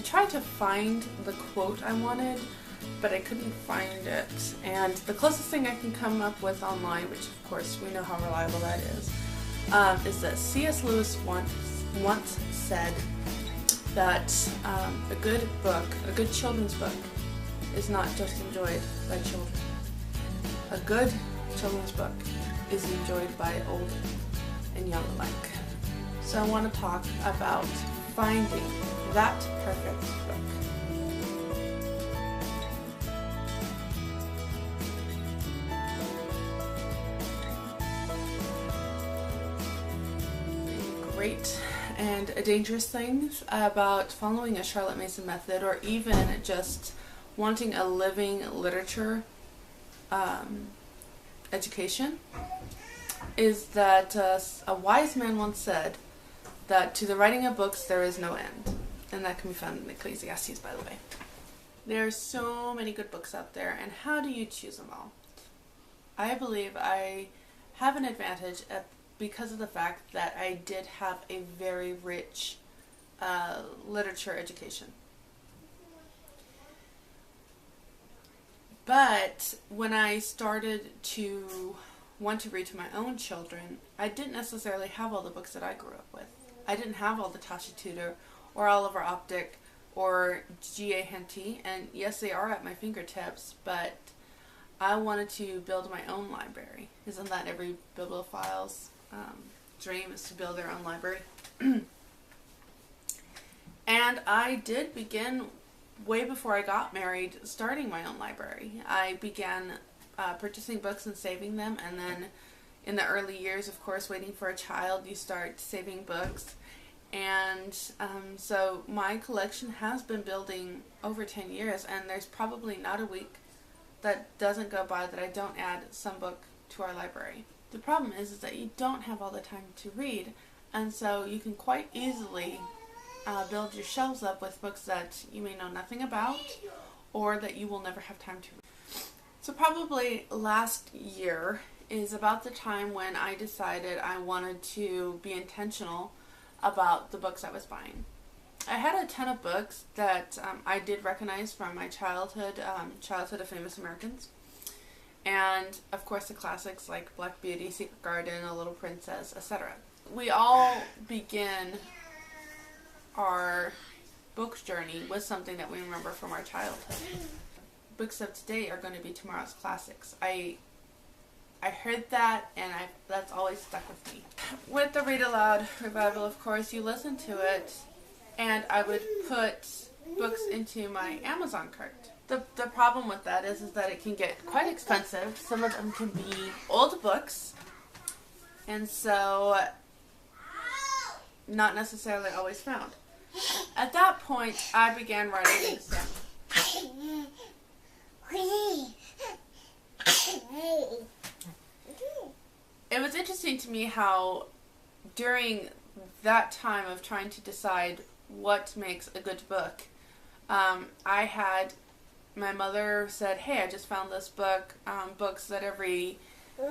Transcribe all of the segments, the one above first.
I tried to find the quote I wanted, but I couldn't find it. And the closest thing I can come up with online, which of course we know how reliable that is that C.S. Lewis once said that a good book, a good children's book, is not just enjoyed by children. A good children's book is enjoyed by old and young alike. So I want to talk about finding that perfect book. Great and dangerous things about following a Charlotte Mason method, or even just wanting a living literature education, is that a wise man once said that to the writing of books there is no end, and that can be found in Ecclesiastes, by the way. There are so many good books out there, and how do you choose them all? I believe I have an advantage because of the fact that I did have a very rich literature education. But when I started to want to read to my own children, I didn't necessarily have all the books that I grew up with. I didn't have all the Tasha Tudor or Oliver Optic or G.A. Henty, and yes, they are at my fingertips, but I wanted to build my own library. Isn't that every bibliophile's dream, is to build their own library? And I did begin way before I got married starting my own library. I began purchasing books and saving them, and then in the early years, of course, waiting for a child, you start saving books. And so my collection has been building over 10 years, and there's probably not a week that doesn't go by that I don't add some book to our library. The problem is that you don't have all the time to read, and so you can quite easily build your shelves up with books that you may know nothing about, or that you will never have time to read. So probably last year is about the time when I decided I wanted to be intentional about the books I was buying. I had a ton of books that I did recognize from my childhood of Famous Americans. And of course the classics like Black Beauty, Secret Garden, A Little Princess, etc. We all begin our book journey with something that we remember from our childhood. Books of today are going to be tomorrow's classics. I heard that, and that's always stuck with me. With the Read Aloud revival, of course, you listen to it, and I would put books into my Amazon cart. The problem with that is that it can get quite expensive. Some of them can be old books, and so not necessarily always found. At that point, I began writing things down. It was interesting to me how during that time of trying to decide what makes a good book, my mother said, hey, I just found this book, books that every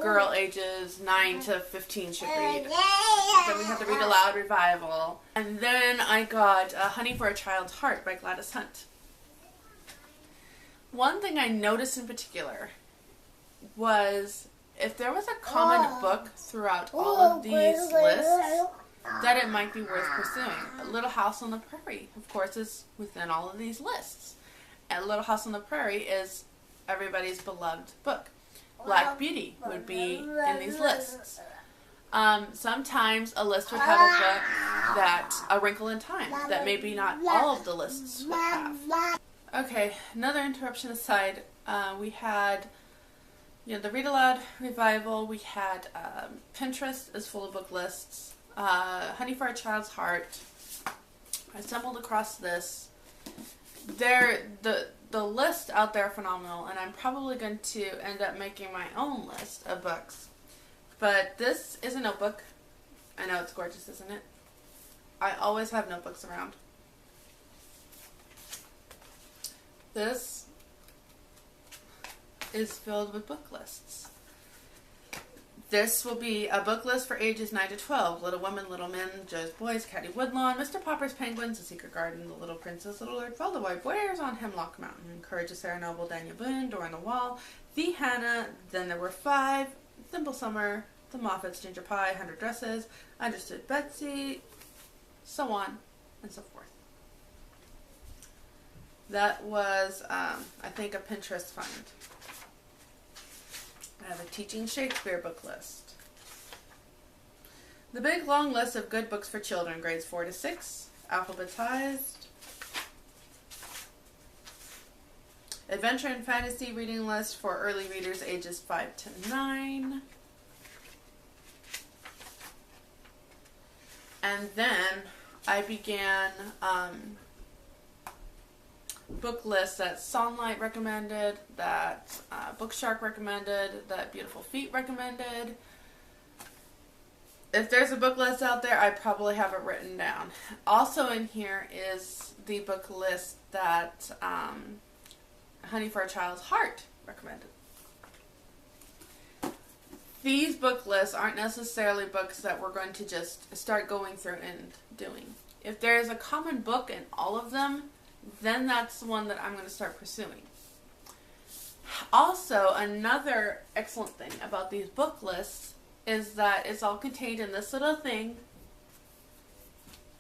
girl ages 9 to 15 should read. Then we had the Read Aloud revival. And then I got Honey for a Child's Heart by Gladys Hunt. One thing I noticed in particular was if there was a common book throughout all of these lists, that it might be worth pursuing. Little House on the Prairie, of course, is within all of these lists. And Little House on the Prairie is everybody's beloved book. Black Beauty would be in these lists. Sometimes a list would have a book A Wrinkle in Time, that maybe not all of the lists would have. Okay, another interruption aside, we had the Read Aloud revival, we had Pinterest is full of book lists, Honey for a Child's Heart. I stumbled across this. The lists out there are phenomenal, and I'm probably going to end up making my own list of books. But this is a notebook. I know it's gorgeous, isn't it? I always have notebooks around. This is filled with book lists. This will be a book list for ages 9 to 12. Little Women, Little Men, Joe's Boys, Caddy Woodlawn, Mr. Popper's Penguins, The Secret Garden, The Little Princess, Little Lord Fauntleroy, Warriors on Hemlock Mountain, Courage of Sarah Noble, Daniel Boone, Door on the Wall, The Hannah, Then There Were Five, Thimble Summer, The Moffats, Ginger Pie, 100 Dresses, Understood Betsy, so on and so forth. That was, I think, a Pinterest find. I have a Teaching Shakespeare book list. The big long list of good books for children, grades 4 to 6, alphabetized. Adventure and fantasy reading list for early readers ages 5 to 9. And then I began book lists that Sonlight recommended, that Bookshark recommended, that Beautiful Feet recommended. If there's a book list out there, I probably have it written down. Also in here is the book list that Honey for a Child's Heart recommended. These book lists aren't necessarily books that we're going to just start going through and doing. If there is a common book in all of them, then that's the one that I'm going to start pursuing. Also, another excellent thing about these book lists is that it's all contained in this little thing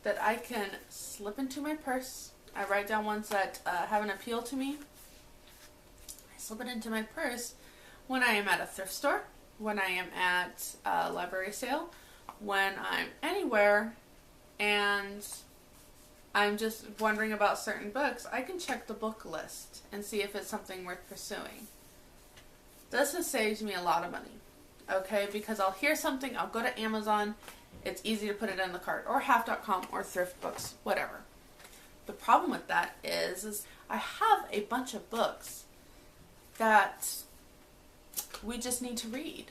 that I can slip into my purse. I write down ones that have an appeal to me. I slip it into my purse when I am at a thrift store, when I am at a library sale, when I'm anywhere and I'm just wondering about certain books, I can check the book list and see if it's something worth pursuing. This has saved me a lot of money, okay? Because I'll hear something, I'll go to Amazon, it's easy to put it in the cart, or half.com, or thrift books, whatever. The problem with that is I have a bunch of books that we just need to read.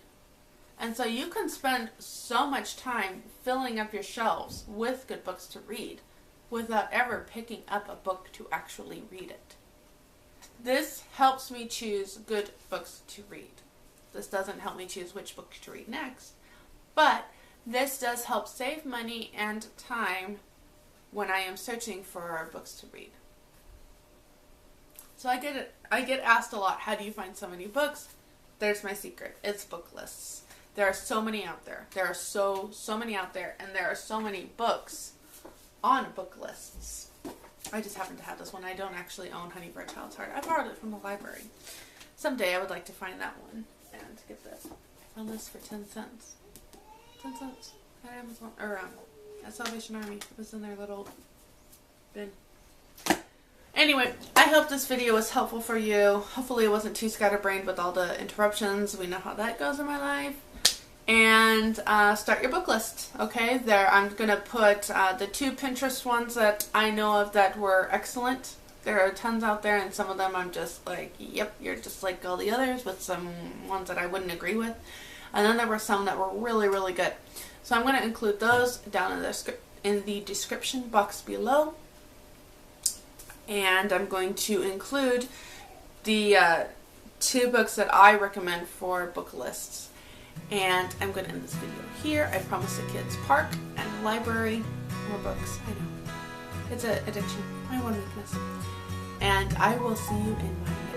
And so you can spend so much time filling up your shelves with good books to read without ever picking up a book to actually read it. This helps me choose good books to read. This doesn't help me choose which book to read next, but this does help save money and time when I am searching for books to read. So I get asked a lot, how do you find so many books? There's my secret. It's book lists. There are so many out there. There are so many out there, and there are so many books on book lists. I just happen to have this one. I don't actually own Honey for a Child's Heart. I borrowed it from the library. Someday I would like to find that one and get this. I found this for 10 cents. 10 cents at Amazon, or at Salvation Army. It was in their little bin. Anyway, I hope this video was helpful for you. Hopefully it wasn't too scatterbrained with all the interruptions. We know how that goes in my life. And start your book list, okay? There, I'm going to put the 2 Pinterest ones that I know of that were excellent. There are tons out there, and some of them I'm just like, yep, you're just like all the others, with some ones that I wouldn't agree with. And then there were some that were really, really good. So I'm going to include those down in the description box below. And I'm going to include the 2 books that I recommend for book lists. And I'm going to end this video here. I promise the kids park and library, more books. I know. It's an addiction. My one weakness. And I will see you in my